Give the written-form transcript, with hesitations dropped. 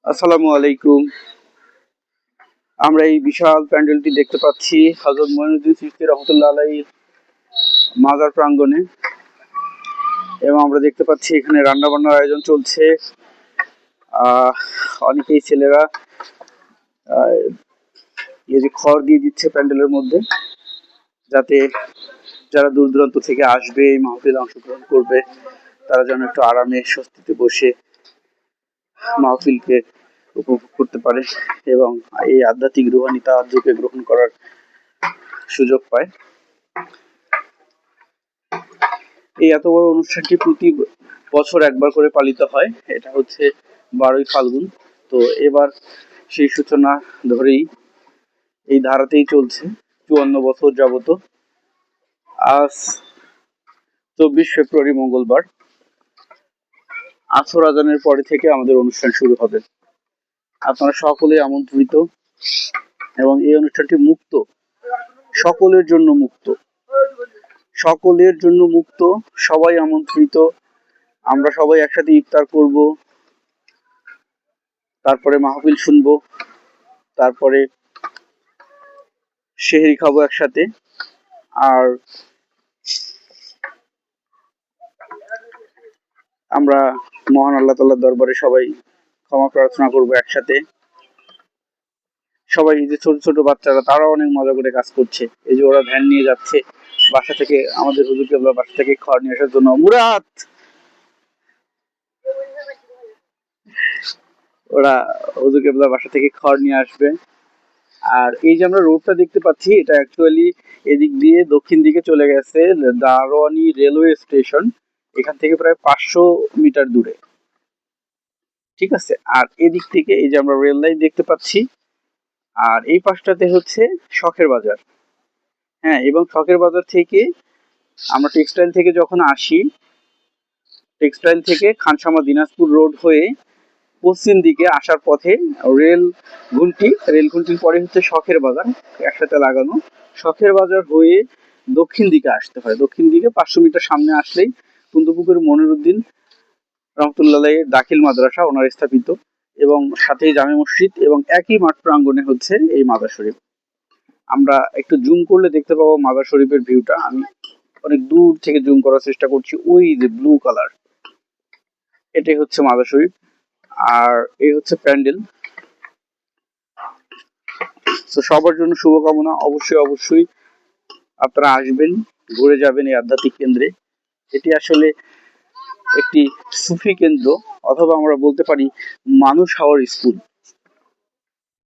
আসসালামু আলাইকুম। আমরা এই বিশাল প্যান্ডেলটি দেখতে পাচ্ছি হযরত মঈনুদ্দিন চিশতী রহমতুল্লাহ আলাইহির মাজার প্রাঙ্গণে, এবং আমরা দেখতে পাচ্ছি এখানে রান্না বান্নার আয়োজন চলছে। অনেকেই ছেলেরা এই যে খড় দিয়ে দিচ্ছে প্যান্ডেলের মধ্যে, যাতে যারা দূর দূরান্ত থেকে আসবে এই মাহফিলে অংশগ্রহণ করবে তারা যেন একটু আরামে স্বস্তিতে বসে মাহফিলকে উপভোগ করতে পারে এবং এই আধ্যাত্মিক রুহানি তাওয়াজ্জুকে গ্রহণ করার সুযোগ পায়। এই এত বড় অনুষ্ঠানটি প্রতি বছর একবার করে পালিত হয়। এটা হচ্ছে 12ই ফাল্গুন। তো এবার সেই সূচনা ধরেই এই ধারাতেই চলছে 54 বছর যাবত। আজ 24 ফেব্রুয়ারি মঙ্গলবার আসর আজানের পরে থেকে আমাদের অনুষ্ঠান শুরু হবে। আপনারা সকলেই আমন্ত্রিত, এবং এই অনুষ্ঠানটি মুক্ত, সকলের জন্য মুক্ত, সকলের জন্য মুক্ত, সবাই আমন্ত্রিত। আমরা সবাই একসাথে ইফতার করব, তারপরে মাহফিল শুনবো, তারপরে সেহরি খাবো একসাথে। আর আমরা মহান আল্লাহ তাআলার দরবারে সবাই ক্ষমা প্রার্থনা করব একসাথে। সবাই, এই যে ছোট ছোট বাচ্চারা, তারাও অনেক মজা করে কাজ করছে। এই যে ওরা ভ্যান নিয়ে যাচ্ছে বাসা থেকে, আমাদের হুজুর কেবলা বাসা থেকে খড় নিয়ে আসার জন্য। মুরাদ, ওরা হুজুর কেবলা বাসা থেকে খড় নিয়ে আসবে। আর এই যে আমরা রোডটা দেখতে পাচ্ছি, এটা অ্যাকচুয়ালি এদিক দিয়ে দক্ষিণ দিকে চলে গেছে দারোয়ানি রেলওয়ে স্টেশন, এখান থেকে প্রায় 500 মিটার দূরে। ঠিক আছে। আর এদিক থেকে এই যে আমরা রেল লাইন দেখতে পাচ্ছি, আর এই পাশটাতে হচ্ছে শখের বাজার। হ্যাঁ, এবং শখের বাজার থেকে আমরা টেক্সটাইল থেকে যখন আসি, টেক্সটাইল থেকে খানসামা দিনাজপুর রোড হয়ে পশ্চিম দিকে আসার পথে রেল ঘুমটির পরে হচ্ছে শখের বাজার, একসাথে লাগানো। শখের বাজার হয়ে দক্ষিণ দিকে আসতে হয়। দক্ষিণ দিকে 500 মিটার সামনে আসলেই কুন্দপুকুর মনিরুদ্দিন রহমতুল্লাহ দাখিল মাদ্রাসা ওনার স্থাপিত, এবং সাথেই জামে মসজিদ, এবং একই মাঠ প্রাঙ্গণে হচ্ছে এই মাজার শরীফ। আমরা একটু জুম করলে দেখতে পাবো মাজার শরীফের ভিউটা। আমি অনেক দূর থেকে জুম করার চেষ্টা করছি। ওই যে ব্লু কালার, এটাই হচ্ছে মাজার শরীফ। আর এই হচ্ছে প্যান্ডেল। তো সবার জন্য শুভকামনা। অবশ্যই অবশ্যই আপনারা আসবেন, ঘুরে যাবেন এই আধ্যাত্মিক কেন্দ্রে। এটি আসলে একটি সুফি কেন্দ্র, অথবা আমরা বলতে পারি মানুষ হওয়ার স্কুল।